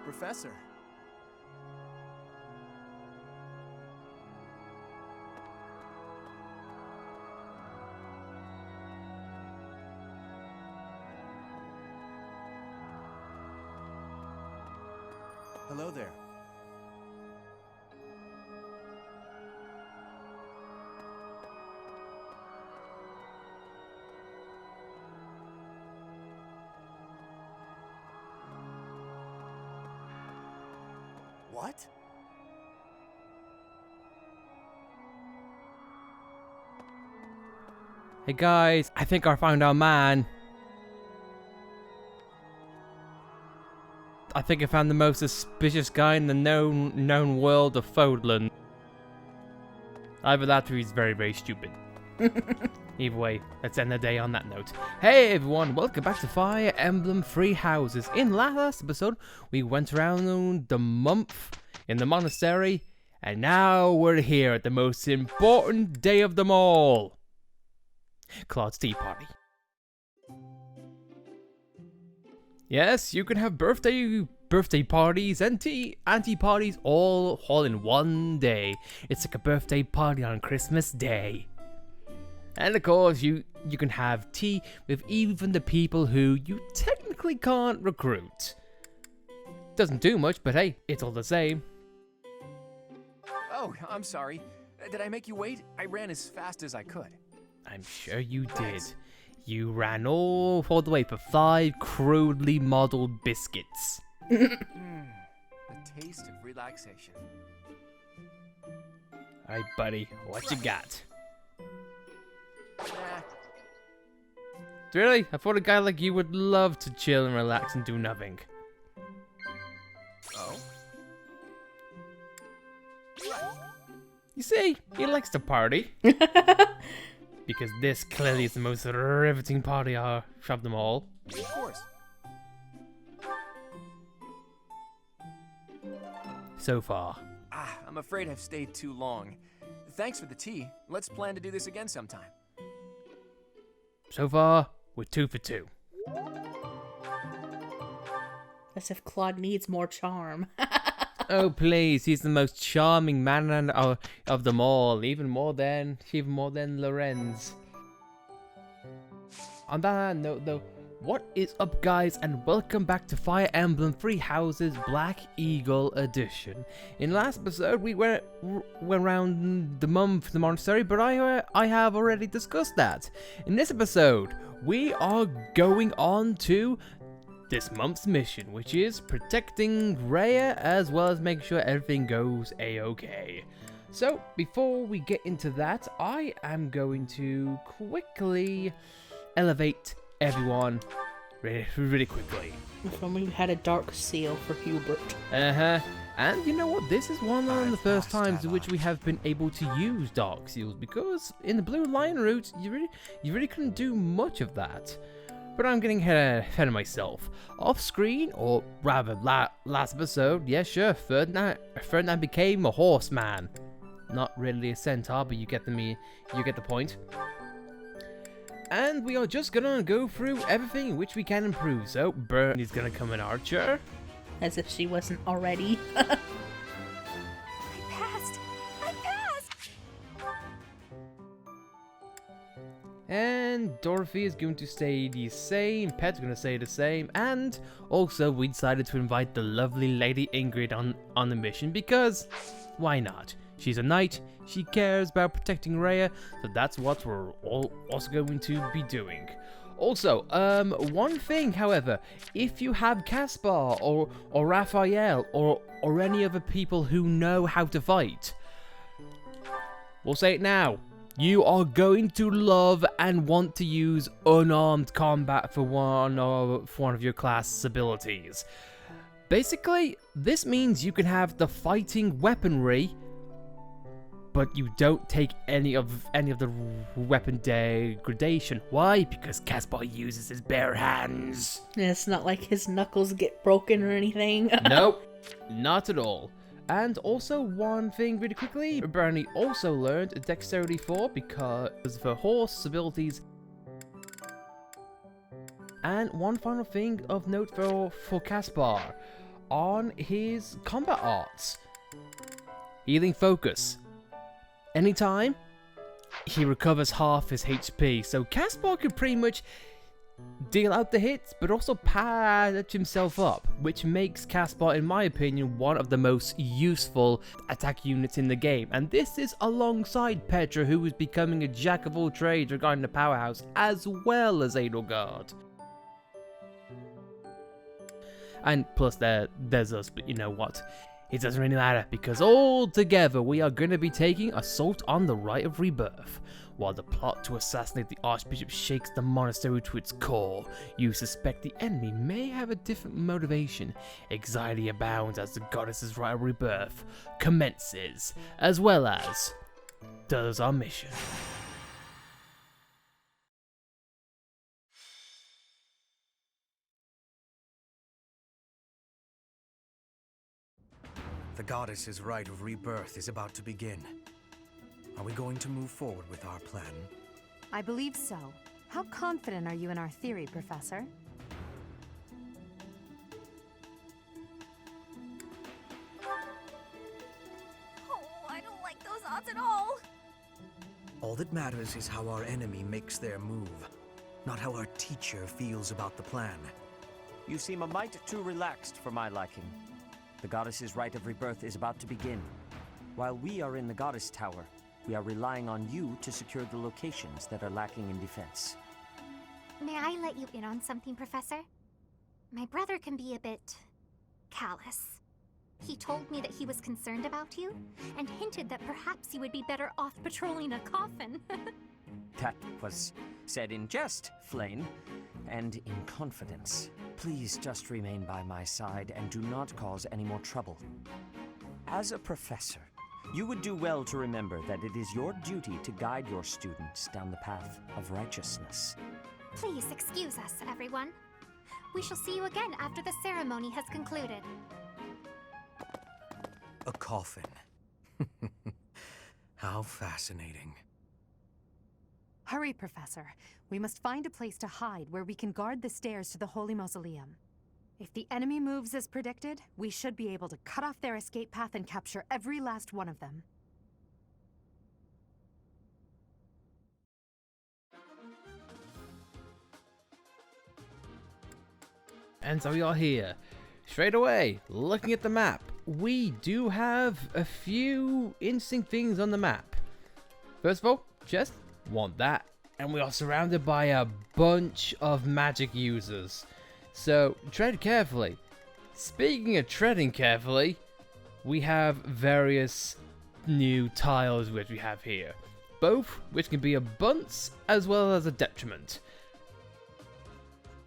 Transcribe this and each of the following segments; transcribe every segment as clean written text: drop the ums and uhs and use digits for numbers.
Professor. Hello there. What? Hey guys, I think I found our man. I think I found the most suspicious guy in the known world of Fodland. Either that or he's very, very stupid. Either way, let's end the day on that note. Hey everyone, welcome back to Fire Emblem Three Houses. In last episode, we went around the month in the monastery, and now we're here at the most important day of them all. Claude's tea party. Yes, you can have birthday parties and tea parties all in one day. It's like a birthday party on Christmas Day. And of course, you can have tea with even the people who you technically can't recruit. Doesn't do much, but hey, it's all the same. Oh, I'm sorry. Did I make you wait? I ran as fast as I could. I'm sure you did. You ran all the way for 5 crudely modeled biscuits. The taste of relaxation. Alright, buddy, what you got? Nah. Really? I thought a guy like you would love to chill and relax and do nothing. Oh? You see, he likes to party. Because this clearly is the most riveting party of them all. Of course. So far. I'm afraid I've stayed too long. Thanks for the tea. Let's plan to do this again sometime. So far, we're 2 for 2. As if Claude needs more charm. Oh please, he's the most charming man of them all, even more than Lorenz. On that note though, what is up guys, and welcome back to Fire Emblem Three Houses Black Eagle Edition. In last episode we went around the monastery, but I have already discussed that. In this episode, we are going on to this month's mission, which is protecting Rhea as well as making sure everything goes a-okay. So before we get into that, I am going to quickly elevate everyone really quickly. If only we had a dark seal for Hubert. And you know what, this is one of the first times in which we have been able to use dark seals, because in the Blue Lion route you really couldn't do much of that. But I'm getting ahead of myself. Off screen, or rather last episode, yeah sure, Ferdinand became a horseman. Not really a centaur, but you get the point. And we are just gonna go through everything which we can improve. So Bernie's gonna come an archer. As if she wasn't already. I passed! And Dorothy is going to stay the same, Pet's going to stay the same, and also we decided to invite the lovely Lady Ingrid on the mission, because why not? She's a knight, she cares about protecting Rhea, so that's what we're all also going to be doing. Also, one thing, however, if you have Caspar or Raphael or any other people who know how to fight, we'll say it now. You are going to love and want to use unarmed combat for one of your class abilities. Basically, this means you can have the fighting weaponry, but you don't take any of the weapon degradation. Why? Because Caspar uses his bare hands. It's not like his knuckles get broken or anything. Nope, not at all. And also one thing really quickly, Bernie also learned Dexterity 4 because of her horse abilities. And one final thing of note for Caspar. on his combat arts. Healing Focus. Anytime, he recovers half his HP, so Caspar can pretty much deal out the hits, but also patch himself up, which makes Caspar, in my opinion, one of the most useful attack units in the game. And this is alongside Petra, who is becoming a jack of all trades regarding the powerhouse, as well as Edelgard. And plus there's us, but you know what? It doesn't really matter, because all together we are going to be taking Assault on the Rite of Rebirth. While the plot to assassinate the Archbishop shakes the monastery to its core, you suspect the enemy may have a different motivation. Anxiety abounds as the Goddess's Rite of Rebirth commences, as well as does our mission. The Goddess's Rite of Rebirth is about to begin. Are we going to move forward with our plan? I believe so. How confident are you in our theory, Professor? Oh, I don't like those odds at all. All that matters is how our enemy makes their move, not how our teacher feels about the plan. You seem a mite too relaxed for my liking. The Goddess's Rite of Rebirth is about to begin. While we are in the Goddess Tower, we are relying on you to secure the locations that are lacking in defense. May I let you in on something, Professor? My brother can be a bit callous. He told me that he was concerned about you, and hinted that perhaps you would be better off patrolling a coffin. That was said in jest, Flame, and in confidence. Please just remain by my side and do not cause any more trouble. As a professor, you would do well to remember that it is your duty to guide your students down the path of righteousness. Please excuse us, everyone. We shall see you again after the ceremony has concluded. A coffin. How fascinating. Hurry, Professor. We must find a place to hide where we can guard the stairs to the Holy Mausoleum. If the enemy moves as predicted, we should be able to cut off their escape path and capture every last one of them. And so we are here. Straight away, looking at the map, we do have a few interesting things on the map. First of all, just want that. And we are surrounded by a bunch of magic users. So, tread carefully. Speaking of treading carefully, we have various new tiles which we have here. Both which can be a bonus as well as a detriment.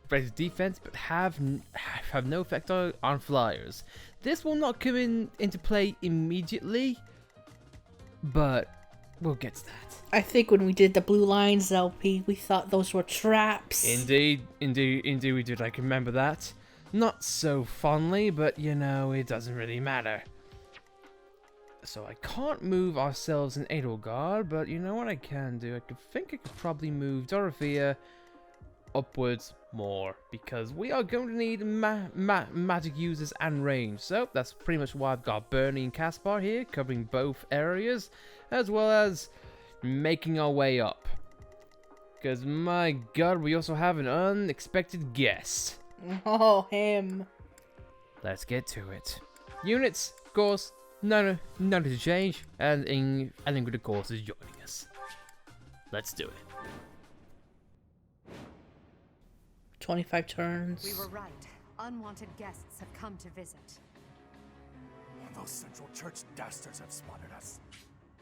Raise defense but have no effect on flyers. This will not come into play immediately, but we'll get to that. I think when we did the Blue Lines LP, we thought those were traps. Indeed we did. I can remember that. Not so fondly, but you know, it doesn't really matter. So I can't move ourselves in Edelgard, but you know what I can do? I think I could probably move Dorothea upwards more, because we are going to need magic users and range. So that's pretty much why I've got Bernie and Caspar here, covering both areas, as well as making our way up. Because my god, we also have an unexpected guest. Oh, him. Let's get to it. Units, of course, none to change, and Ingrid, of course, is joining us. Let's do it. 25 turns. We were right. Unwanted guests have come to visit. Those Central Church dastards have spotted us.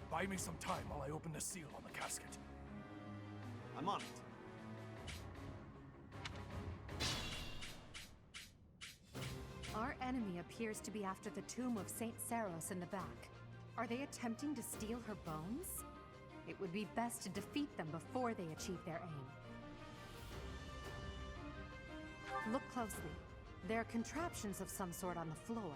Buy me some time while I open the seal on the casket. I'm on it. Our enemy appears to be after the tomb of Saint Saros in the back. Are they attempting to steal her bones? It would be best to defeat them before they achieve their aim. Look closely. There are contraptions of some sort on the floor.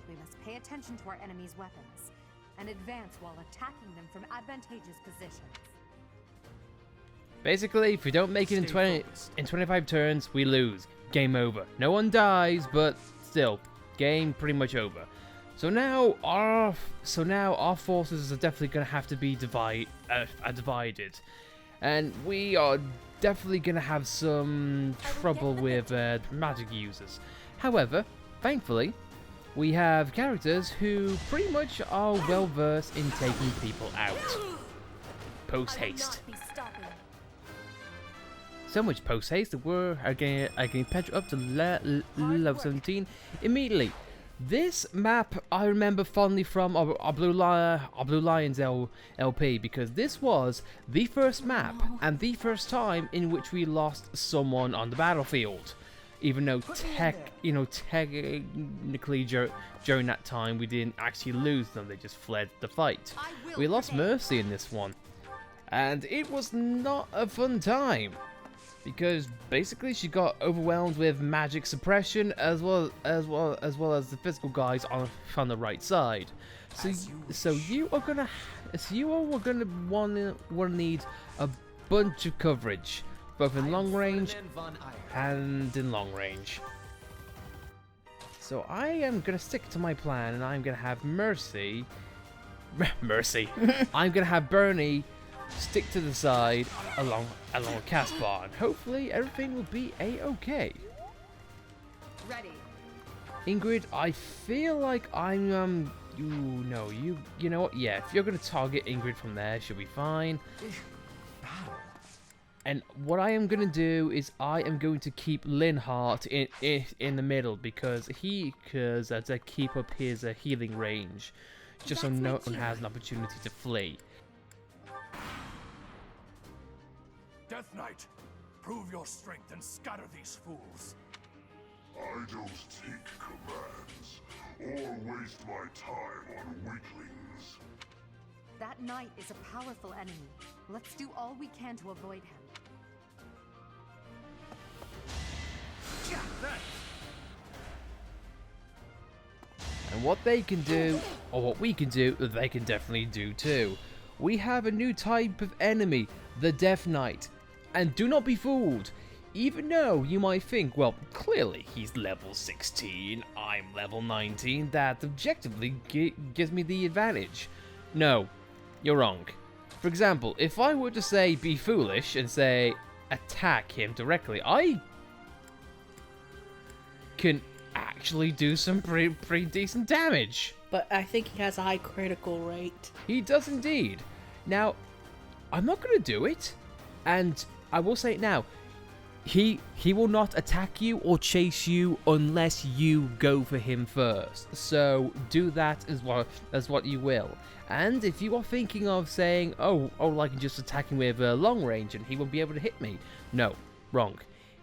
We must pay attention to our enemy's weapons and advance while attacking them from advantageous positions. Basically, if we don't make it in 25 turns, we lose. Game over. No one dies, but still, game pretty much over. So now our forces are definitely going to have to be divided, and we are definitely going to have some trouble with magic users. However, thankfully, we have characters who pretty much are well versed in taking people out. Post haste. So much post haste that we're getting Petra up to level 17 immediately. This map I remember fondly from our Blue Lions LP, because this was the first map and the first time in which we lost someone on the battlefield. Even though technically during that time we didn't actually lose them, they just fled the fight. We lost Mercy in this one, and it was not a fun time, because basically she got overwhelmed with magic suppression as well as the physical guys on the right side. So you are gonna want to need a bunch of coverage, both in long range and in long range. So I am gonna stick to my plan, and I'm gonna have Mercy. I'm gonna have Bernie stick to the side along with Caspar, and hopefully everything will be a-okay. Ready. Ingrid, I feel like I'm you know what? Yeah, if you're gonna target Ingrid from there, she'll be fine. And what I am gonna do is I am going to keep Linhart in the middle, because to keep up his healing range, just so no one has an opportunity to flee. Death Knight, prove your strength and scatter these fools. I don't take commands or waste my time on weaklings. That knight is a powerful enemy. Let's do all we can to avoid him. And what they can do, or what we can do, they can definitely do too. We have a new type of enemy, the Death Knight. And do not be fooled. Even though you might think, well, clearly he's level 16, I'm level 19, that objectively gives me the advantage. No, you're wrong. For example, if I were to say be foolish and say attack him directly, I can actually do some pretty decent damage. But I think he has a high critical rate. He does indeed. Now, I'm not going to do it, and I will say it now. He will not attack you or chase you unless you go for him first. So do that as what you will. And if you are thinking of saying, oh, I can just attack him with long range and he won't be able to hit me. No, wrong.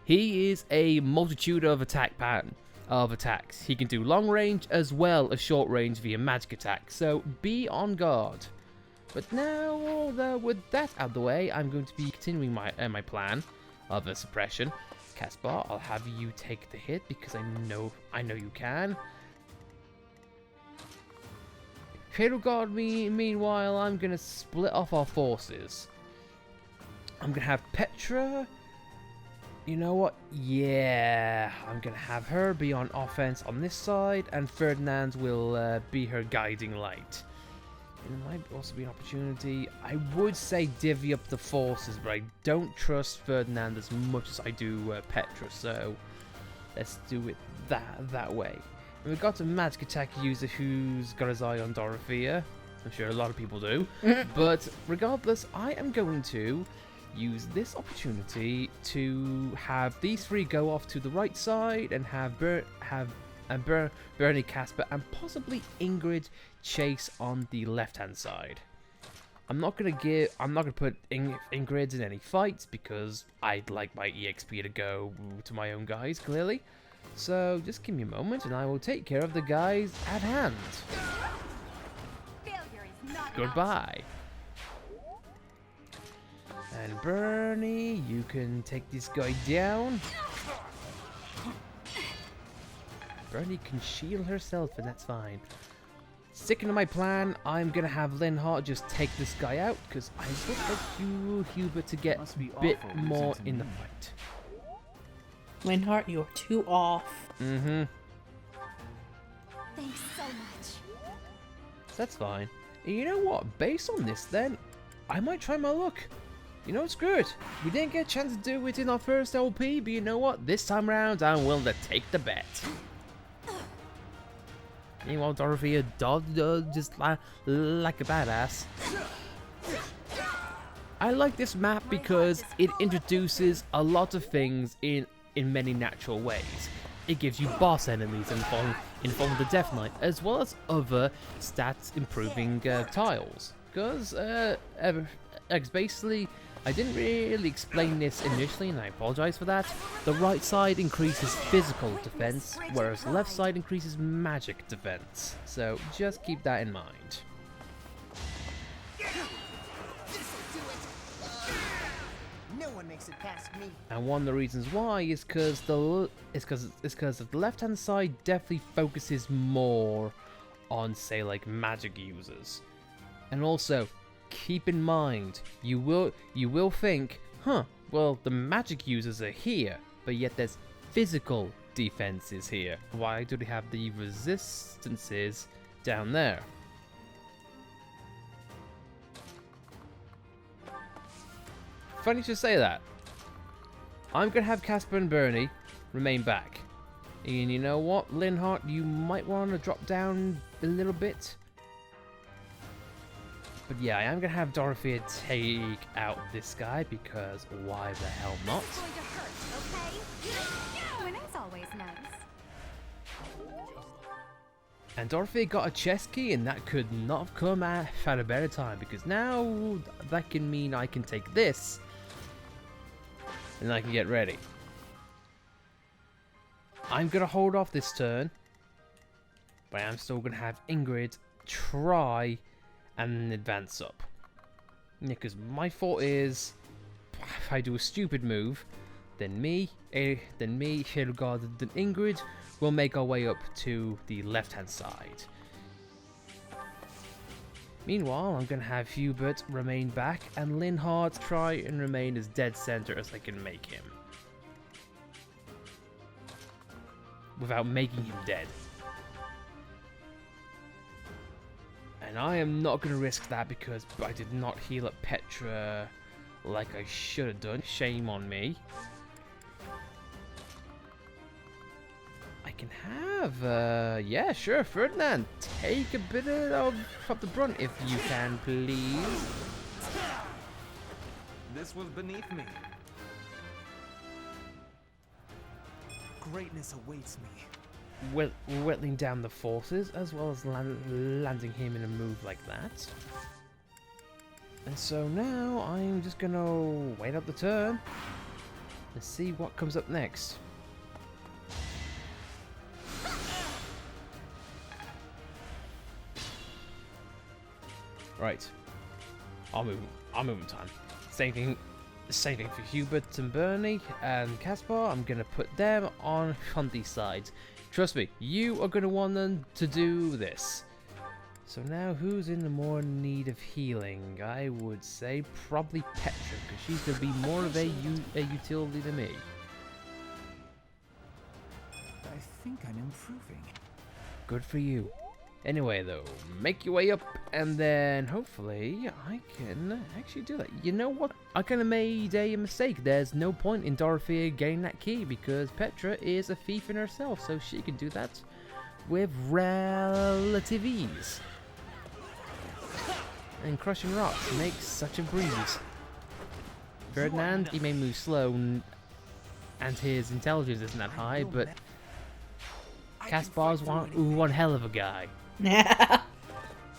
He is a multitude of attacks. He can do long range as well as short range via magic attack. So be on guard. But now, with that out of the way, I'm going to be continuing my plan of a suppression. Caspar, I'll have you take the hit because I know you can. Fatal Guard, meanwhile, I'm gonna split off our forces. I'm gonna have Petra. You know what? Yeah, I'm gonna have her be on offense on this side, and Ferdinand will be her guiding light. There might also be an opportunity. I would say divvy up the forces, but I don't trust Ferdinand as much as I do Petra, so let's do it that way. And we've got a magic attack user who's got his eye on Dorothea. I'm sure a lot of people do. But regardless, I am going to use this opportunity to have these three go off to the right side and have Bernie, Casper, and possibly Ingrid chase on the left-hand side. I'm not gonna put Ingrid in any fights because I'd like my EXP to go to my own guys, clearly. So just give me a moment and I will take care of the guys at hand. Goodbye. And Bernie, you can take this guy down. Bernie can shield herself, and that's fine. sticking to my plan, I'm gonna have Linhart just take this guy out because I would like Hubert to get Must be a bit awful more losing to in the me. fight. Linhart, you're too off. Mm-hmm. Thanks so much. That's fine. And you know what? Based on this, then, I might try my luck. You know, it's good. We didn't get a chance to do it in our first LP, but you know what? This time around, I'm willing to take the bet. Meanwhile, Dorothea just like a badass. I like this map because it introduces a lot of things in many natural ways. It gives you boss enemies in form of the Death Knight, as well as other stats improving tiles. Because, basically, I didn't really explain this initially, and I apologize for that. The right side increases physical defense, whereas the left side increases magic defense. So just keep that in mind. No one makes it past me. And one of the reasons why is because the left-hand side definitely focuses more on, say, like magic users. And also, keep in mind, you will think, huh, well, the magic users are here, but yet there's physical defenses here. Why do they have the resistances down there? Funny to say that. I'm gonna have Casper and Bernie remain back. And you know what, Linhart, you might want to drop down a little bit. But yeah, I am going to have Dorothea take out this guy because why the hell not? It's going to hurt, okay? Winning's always nice. And Dorothea got a chest key, and that could not have come at a better time because now that can mean I can take this and I can get ready. I'm going to hold off this turn, but I'm still going to have Ingrid try and advance up. Yeah, because my thought is, if I do a stupid move, then me, Hildegard, and Ingrid will make our way up to the left-hand side. Meanwhile, I'm going to have Hubert remain back, and Linhart try and remain as dead center as I can make him. Without making him dead. And I am not going to risk that because I did not heal up Petra like I should have done. Shame on me. I can have, yeah, sure, Ferdinand. Take a bit of the brunt if you can, please. This was beneath me. Greatness awaits me. Whittling down the forces, as well as landing him in a move like that. And so now I'm just gonna wait up the turn and see what comes up next. Right. I'll move in time. Same thing for Hubert and Bernie and Caspar. I'm gonna put them on these sides. Trust me, you are going to want them to do this. So now, who's in the more need of healing? I would say probably Petra, because she's going to be more of a utility than me. I think I'm improving. Good for you. Anyway, though, make your way up, and then hopefully I can actually do that. You know what? I kind of made a mistake. There's no point in Dorothea getting that key because Petra is a thief in herself, so she can do that with relative ease. And crushing rocks makes such a breeze. Ferdinand, he may move slow, and his intelligence isn't that high, but Caspar's one hell of a guy. Yeah,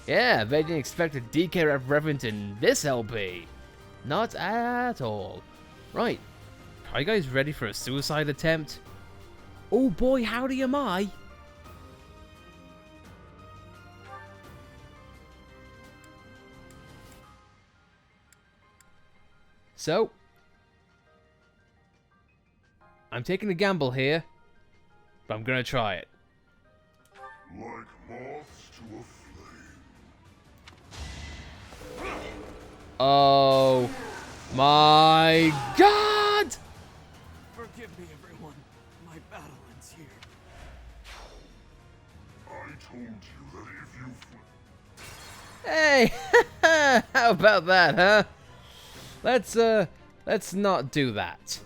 they didn't expect a DK reference in this LP. Not at all. Right, are you guys ready for a suicide attempt? Oh boy, howdy am I. So, I'm taking a gamble here, but I'm gonna try it. Like moths to a flame. Oh my god! Forgive me, everyone. My battle ends here. I told you that if you Hey, how about that, huh? Let's not do that.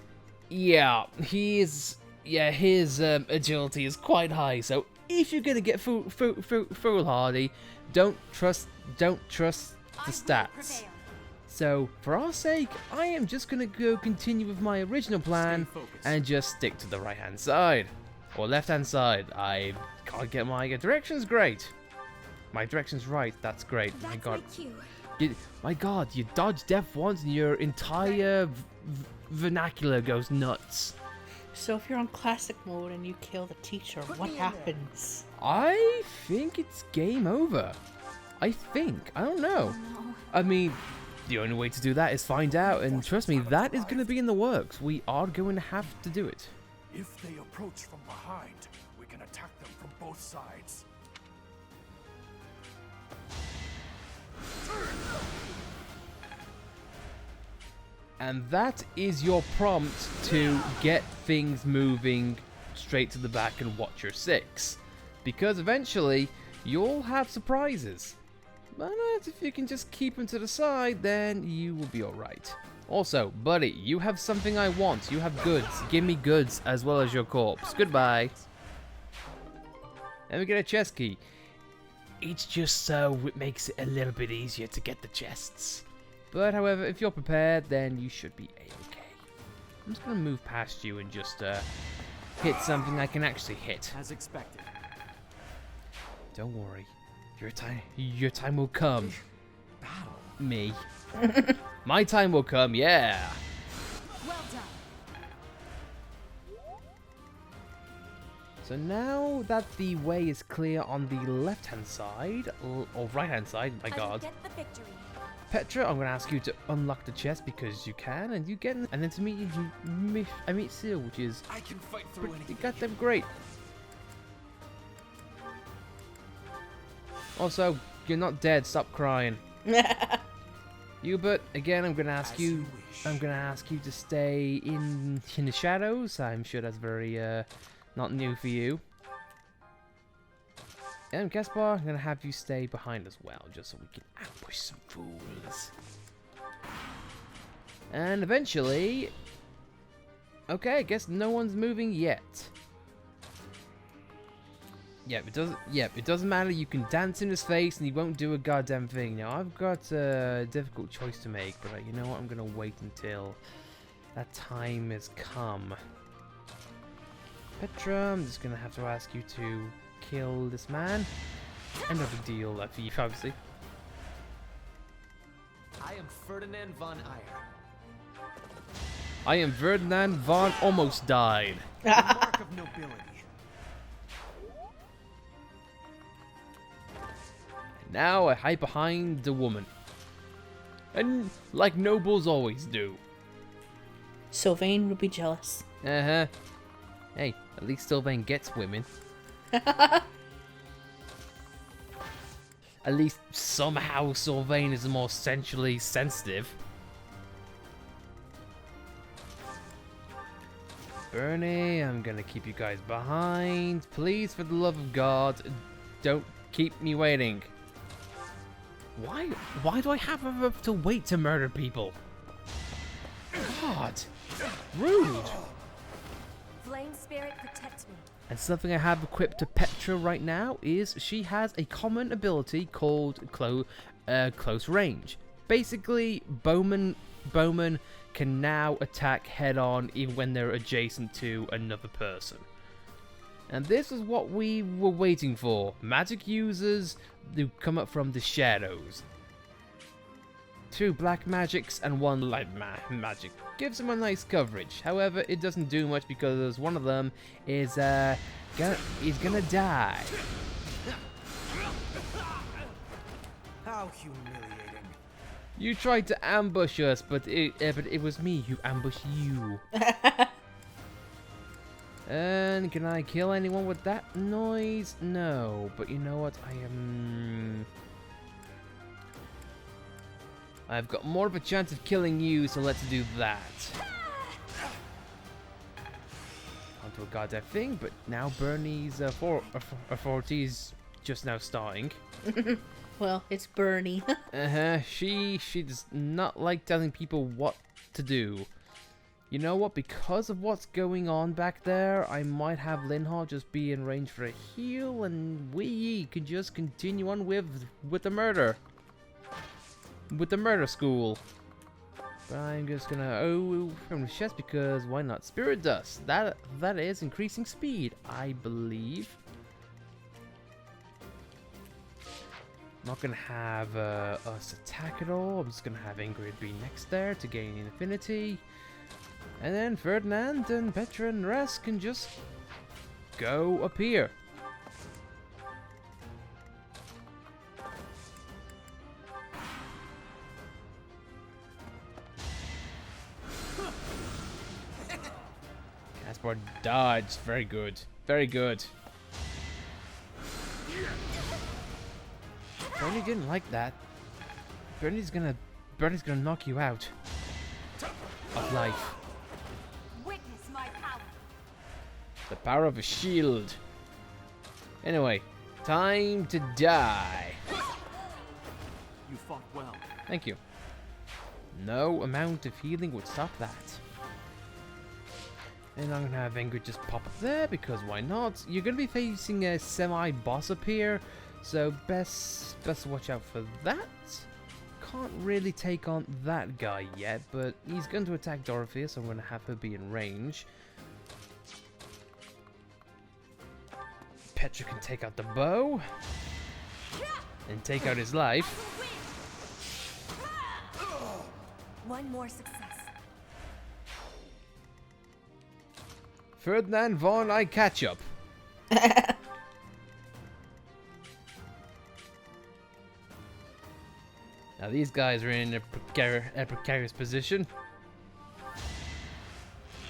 Yeah, his agility is quite high. So if you're gonna get foolhardy, don't trust the stats. So for our sake, I am just gonna go continue with my original plan and just stick to the right hand side or left hand side. I can't get my directions great. My direction's right. That's great. My god. My god, you dodge death once and your entire vernacular goes nuts. So if you're on classic mode and you kill the teacher, what happens? I think it's game over. I think. I don't know. I mean, the only way to do that is find out, and trust me, that is going to be in the works. We are going to have to do it. If they approach from behind, we can attack them from both sides. And that is your prompt to get things moving straight to the back and watch your six. Because eventually, you'll have surprises. But if you can just keep them to the side, then you will be alright. Also, buddy, you have something I want. You have goods. Give me goods as well as your corpse. Goodbye. And we get a chest key. It's just so it makes it a little bit easier to get the chests. But however, if you're prepared, then you should be okay. I'm just going to move past you and just hit something I can actually hit. As expected. Don't worry. Your time will come. Battle. Me. My time will come, yeah. Well done. So now that the way is clear on the left-hand side, or right-hand side, my god. Get the victory. Petra, I'm going to ask you to unlock the chest because you can, and you get, and then to meet you, I meet Seal, which is I can fight through anything. goddamn great. Also, you're not dead. Stop crying. Hubert, again, I'm going to ask you. I'm going to ask you to stay in the shadows. I'm sure that's very not new for you. And Gaspar, I'm going to have you stay behind as well, just so we can ambush some fools. And eventually... Okay, I guess no one's moving yet. Yep, it doesn't matter. You can dance in his face and he won't do a goddamn thing. Now, I've got a difficult choice to make, but you know what? I'm going to wait until that time has come. Petra, I'm just going to have to ask you to kill this man. And no big deal for you, obviously. I am Ferdinand von Eyre. I am Ferdinand von almost died. The mark of nobility. And now I hide behind the woman. And like nobles always do. Sylvain would be jealous. Uh-huh. Hey, at least Sylvain gets women. At least somehow Sylvain is more sensually sensitive. Bernie, I'm gonna keep you guys behind. Please, for the love of God, don't keep me waiting. Why do I have to wait to murder people? God, rude. Flame spirit, protect me. And something I have equipped to Petra right now is she has a common ability called close range. Basically, bowmen can now attack head-on even when they're adjacent to another person. And this is what we were waiting for. Magic users who come up from the shadows. 2 black magics and 1 light magic. Gives them a nice coverage. However, it doesn't do much because one of them is gonna die. How humiliating. You tried to ambush us, but it was me who ambushed you. And can I kill anyone with that noise? No, but you know what? I've got more of a chance of killing you, so let's do that. Onto a goddamn thing, but now Bernie's authority is just now starting. Well, it's Bernie. She does not like telling people what to do. You know what? Because of what's going on back there, I might have Linhart just be in range for a heal, and we can just continue on with the murder. With the murder school. But I'm just gonna from the chest because why not? Spirit dust. That is increasing speed, I believe. Not gonna have us attack at all. I'm just gonna have Ingrid be next there to gain infinity. And then Ferdinand and Petra and the rest can just go up here. Caspar dodged. Very good. Very good. Bernie didn't like that. Bernie's gonna knock you out of life. Witness my power. The power of a shield. Anyway, time to die. You fought well. Thank you. No amount of healing would stop that. And I'm gonna have Ingrid just pop up there because why not? You're gonna be facing a semi-boss up here, so best watch out for that. Can't really take on that guy yet, but he's going to attack Dorothea, so I'm gonna have her be in range. Petra can take out the bow and take out his life. One more success. Ferdinand Vaughn, I catch up. Now these guys are in a precarious position.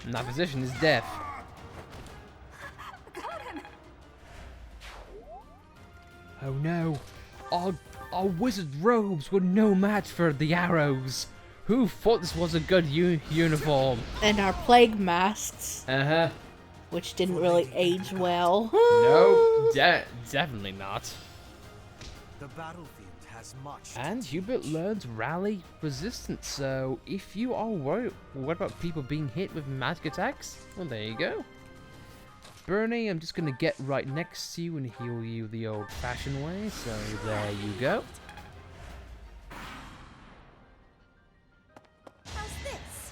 And that position is death. Got him. Oh no. Our wizard robes were no match for the arrows. Who thought this was a good uniform? And our plague masks. Uh-huh. Which didn't really age well. No, definitely not. The battlefield has much. And Hubert learned rally resistance, so if you are worried about people being hit with magic attacks, well, there you go. Bernie, I'm just going to get right next to you and heal you the old-fashioned way, so there you go. How's this?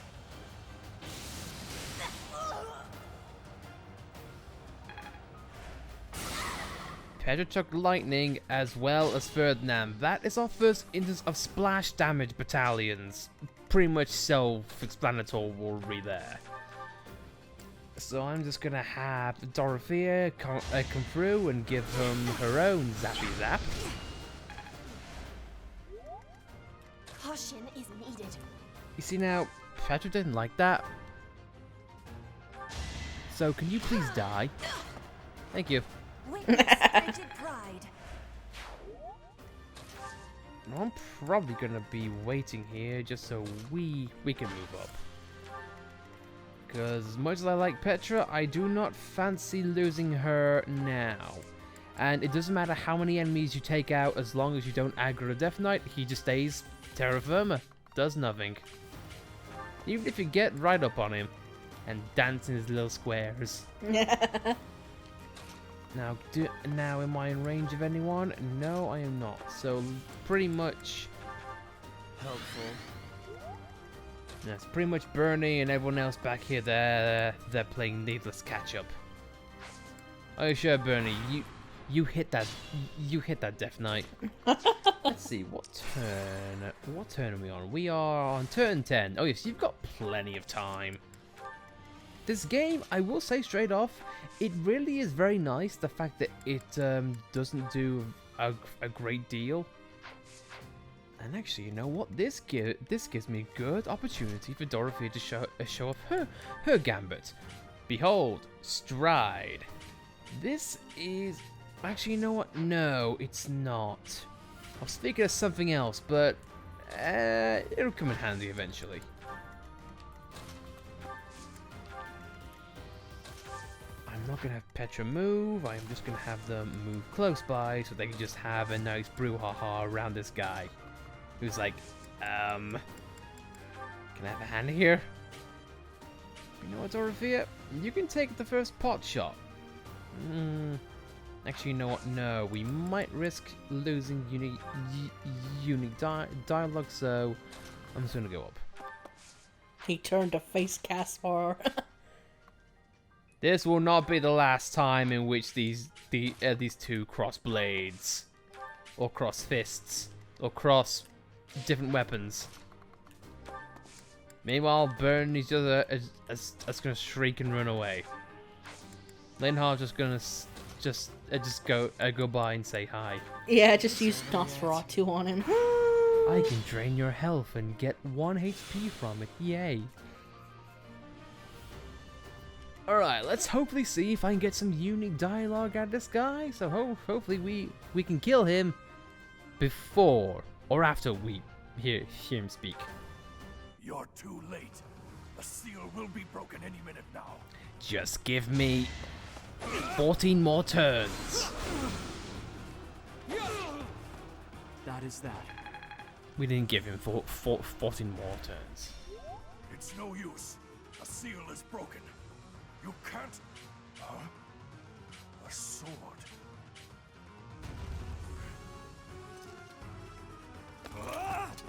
Petra took lightning as well as Ferdinand. That is our first instance of splash damage battalions. Pretty much self-explanatory there. So I'm just gonna have Dorothea come through and give him her own zappy zap. Caution is needed. You see now, Petra didn't like that. So can you please die? Thank you. Witness rigid pride. I'm probably gonna be waiting here just so we can move up. Because as much as I like Petra, I do not fancy losing her now. And it doesn't matter how many enemies you take out, as long as you don't aggro the Death Knight, he just stays terra firma. Does nothing. Even if you get right up on him and dance in his little squares. Now, am I in range of anyone? No, I am not. So, pretty much Helpful. that's pretty much Bernie and everyone else back here. They're playing needless catch up. Oh sure, Bernie, you hit that Death Knight. Let's see what turn are we on? We are on turn 10. Oh yes, you've got plenty of time. This game, I will say straight off, it really is very nice. The fact that it doesn't do a great deal. And actually, you know what? This gives me a good opportunity for Dorothea to show off her gambit. Behold, stride. This is actually, you know what? No, it's not. I was thinking of something else, but It'll come in handy eventually. I'm not gonna have Petra move, I'm just gonna have them move close by so they can just have a nice brouhaha around this guy. Who's like, can I have a hand here? You know what, Dorothea? You can take the first pot shot. Actually, you know what? No, we might risk losing unique dialogue, so I'm just gonna go up. He turned to face Caspar. This will not be the last time in which these two cross blades, or cross fists, or cross different weapons. Meanwhile, Burn each other is gonna shriek and run away. Linhardt just gonna just go by and say hi. Yeah, just use Nosferatu on him. I can drain your health and get 1 HP from it. Yay! Alright, let's hopefully see if I can get some unique dialogue out of this guy. So hopefully we can kill him before or after we hear him speak. You're too late. The seal will be broken any minute now. Just give me 14 more turns. That is that. We didn't give him 14 more turns. It's no use. The seal is broken. You can't... A sword. What?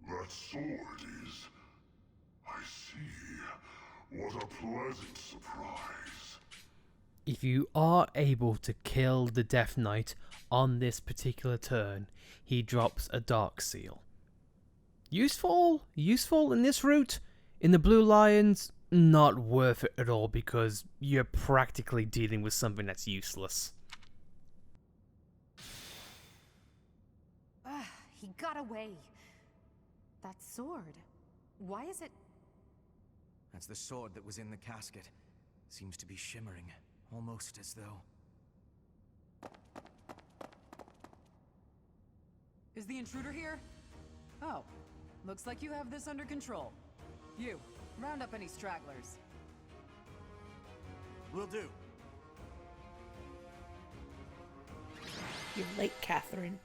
That sword is... I see. What a pleasant surprise. If you are able to kill the Death Knight on this particular turn, he drops a Dark Seal. Useful in this route. In the Blue Lions, not worth it at all because you're practically dealing with something that's useless. He got away. That sword. Why is it... That's the sword that was in the casket. Seems to be shimmering, almost as though... Is the intruder here? Oh, looks like you have this under control. You, round up any stragglers. Will do. You're late, Catherine.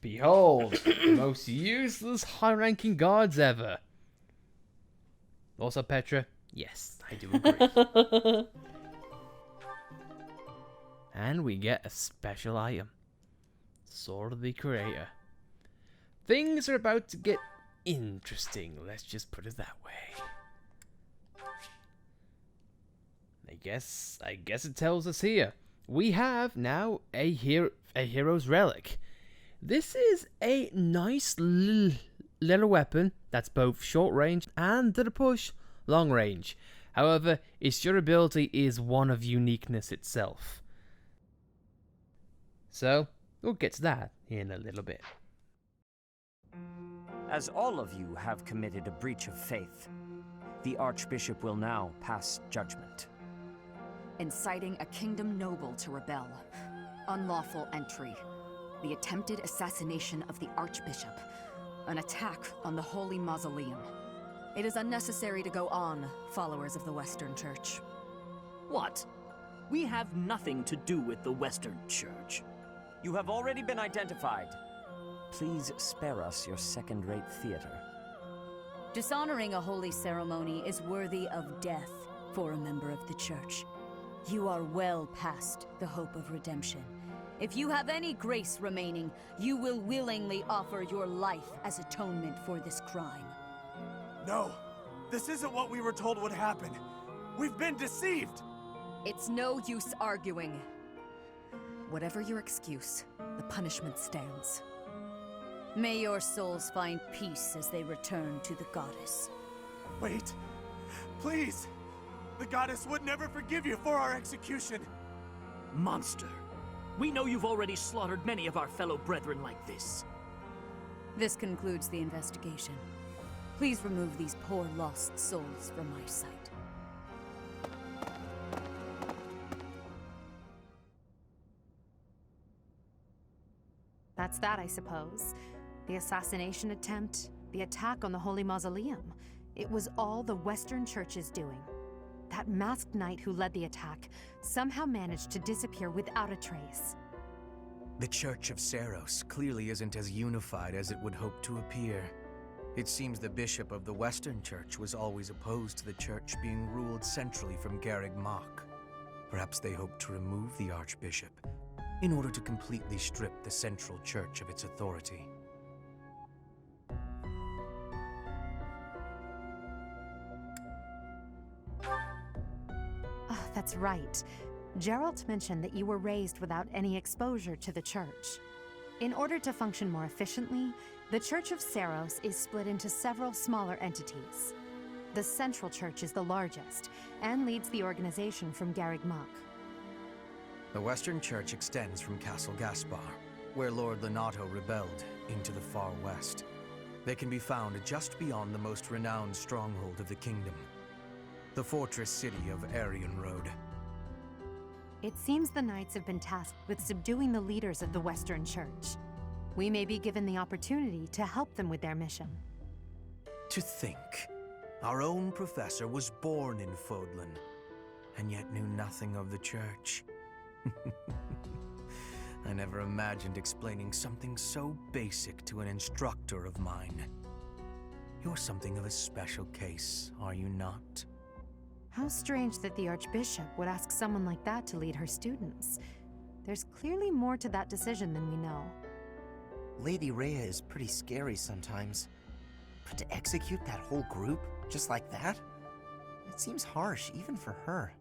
Behold, the most useless high-ranking guards ever. Also, Petra, yes, I do agree. And we get a special item. Sword of the Creator. Things are about to get interesting, let's just put it that way. I guess it tells us here. We have now a hero's relic. This is a nice little weapon that's both short range and to the push long range. However, its durability is one of uniqueness itself. So, we'll get to that in a little bit. As all of you have committed a breach of faith, the Archbishop will now pass judgment. Inciting a kingdom noble to rebel. Unlawful entry. The attempted assassination of the Archbishop. An attack on the Holy Masoleum. It is unnecessary to go on, followers of the Western Church. What? We have nothing to do with the Western Church. You have already been identified. Please spare us your second-rate theater. Dishonoring a holy ceremony is worthy of death for a member of the Church. You are well past the hope of redemption. If you have any grace remaining, you will willingly offer your life as atonement for this crime. No! This isn't what we were told would happen! We've been deceived! It's no use arguing. Whatever your excuse, the punishment stands. May your souls find peace as they return to the goddess. Wait! Please! The goddess would never forgive you for our execution! Monster! We know you've already slaughtered many of our fellow brethren like this. This concludes the investigation. Please remove these poor lost souls from my sight. That's that, I suppose. The assassination attempt, the attack on the Holy Mausoleum. It was all the Western Church's doing. That masked knight who led the attack somehow managed to disappear without a trace. The Church of Seros clearly isn't as unified as it would hope to appear. It seems the bishop of the Western Church was always opposed to the Church being ruled centrally from Garreg Mach. Perhaps they hoped to remove the Archbishop in order to completely strip the Central Church of its authority. Oh, that's right. Geralt mentioned that you were raised without any exposure to the Church. In order to function more efficiently, the Church of Seros is split into several smaller entities. The Central Church is the largest, and leads the organization from Garreg Mach. The Western Church extends from Castle Gaspar, where Lord Lenato rebelled, into the far west. They can be found just beyond the most renowned stronghold of the kingdom, the fortress city of Aryan Road. It seems the Knights have been tasked with subduing the leaders of the Western Church. We may be given the opportunity to help them with their mission. To think, our own professor was born in Fodlan, and yet knew nothing of the Church. I never imagined explaining something so basic to an instructor of mine. You're something of a special case, are you not? How strange that the Archbishop would ask someone like that to lead her students. There's clearly more to that decision than we know. Lady Rhea is pretty scary sometimes. But to execute that whole group, just like that? It seems harsh, even for her.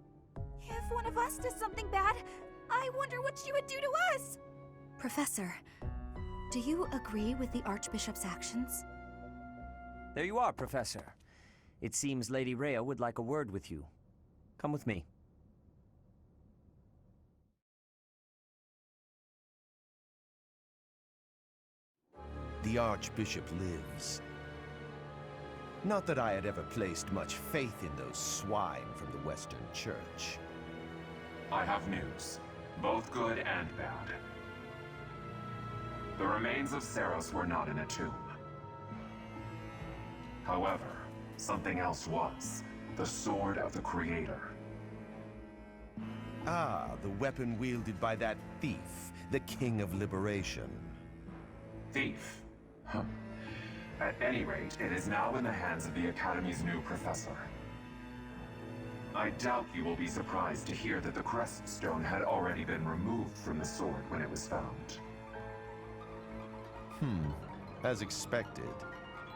If one of us does something bad, I wonder what she would do to us! Professor, do you agree with the Archbishop's actions? There you are, Professor. It seems Lady Rhea would like a word with you. Come with me. The Archbishop lives. Not that I had ever placed much faith in those swine from the Western Church. I have news, both good and bad. The remains of Seros were not in a tomb. However, something else was. The Sword of the Creator. Ah, the weapon wielded by that thief, the King of Liberation. Thief? Huh. At any rate, it is now in the hands of the Academy's new professor. I doubt you will be surprised to hear that the crest stone had already been removed from the sword when it was found. As expected.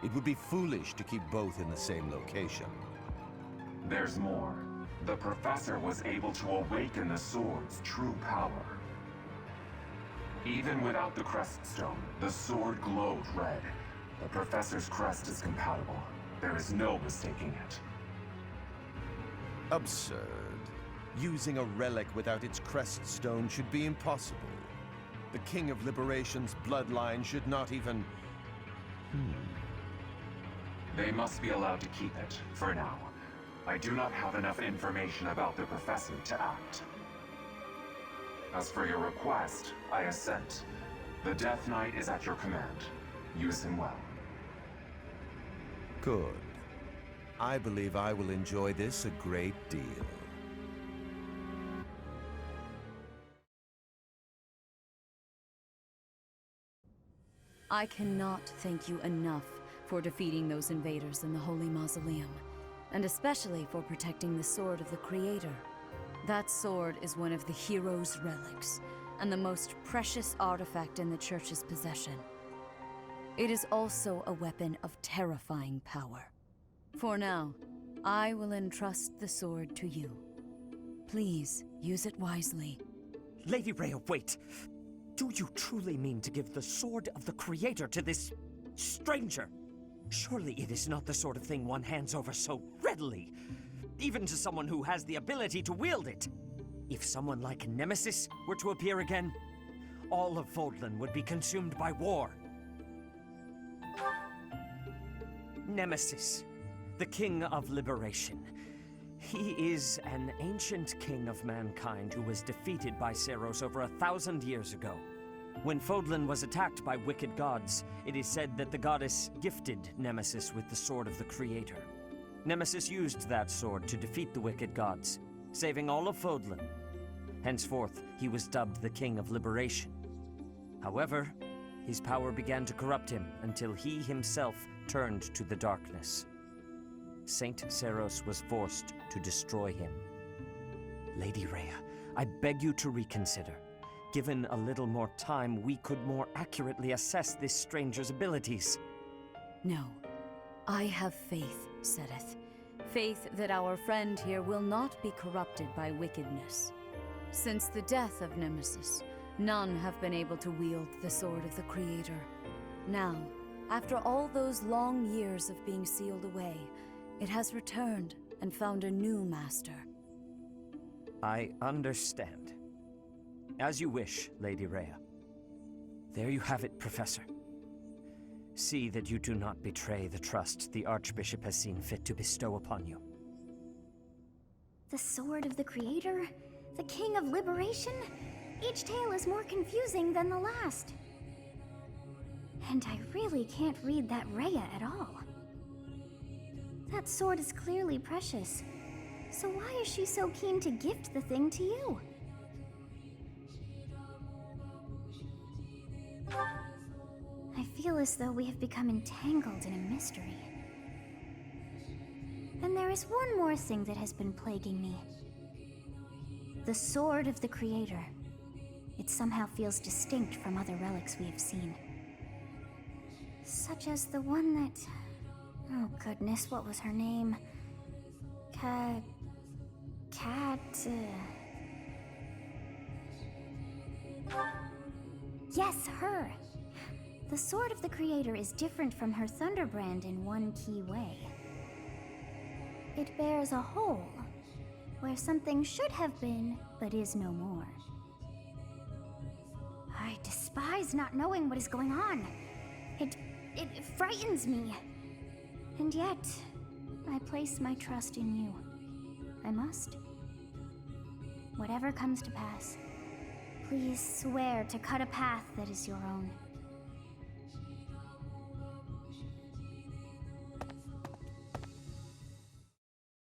It would be foolish to keep both in the same location. There's more. The professor was able to awaken the sword's true power. Even without the crest stone, the sword glowed red. The professor's crest is compatible. There is no mistaking it. Absurd. Using a relic without its crest stone should be impossible. The King of Liberation's bloodline should not even... They must be allowed to keep it, for now. I do not have enough information about the professor to act. As for your request, I assent. The Death Knight is at your command. Use him well. Good. I believe I will enjoy this a great deal. I cannot thank you enough for defeating those invaders in the Holy Mausoleum, and especially for protecting the Sword of the Creator. That sword is one of the hero's relics, and the most precious artifact in the Church's possession. It is also a weapon of terrifying power. For now, I will entrust the sword to you. Please, use it wisely. Lady Rhea, wait! Do you truly mean to give the Sword of the Creator to this stranger? Surely it is not the sort of thing one hands over so readily, even to someone who has the ability to wield it. If someone like Nemesis were to appear again, all of Fodlan would be consumed by war. Nemesis, the King of Liberation. He is an ancient king of mankind who was defeated by Seiros over 1,000 years ago. When Fodlan was attacked by wicked gods, it is said that the goddess gifted Nemesis with the Sword of the Creator. Nemesis used that sword to defeat the wicked gods, saving all of Fodlan. Henceforth, he was dubbed the King of Liberation. However, his power began to corrupt him until he himself turned to the darkness. Saint Seiros was forced to destroy him. Lady Rhea, I beg you to reconsider. Given a little more time, we could more accurately assess this stranger's abilities. No. I have faith, Seteth. Faith that our friend here will not be corrupted by wickedness. Since the death of Nemesis, none have been able to wield the Sword of the Creator. Now, after all those long years of being sealed away, it has returned and found a new master. I understand. As you wish, Lady Rhea. There you have it, Professor. See that you do not betray the trust the Archbishop has seen fit to bestow upon you. The Sword of the Creator? The King of Liberation? Each tale is more confusing than the last. And I really can't read that Rhea at all. That sword is clearly precious. So why is she so keen to gift the thing to you? I feel as though we have become entangled in a mystery. And there is one more thing that has been plaguing me. The Sword of the Creator. It somehow feels distinct from other relics we have seen. Such as the one that... Oh goodness, what was her name? Yes, her! The Sword of the Creator is different from her Thunderbrand in one key way. It bears a hole, where something should have been, but is no more. I despise not knowing what is going on. It frightens me. And yet, I place my trust in you. I must. Whatever comes to pass, please swear to cut a path that is your own.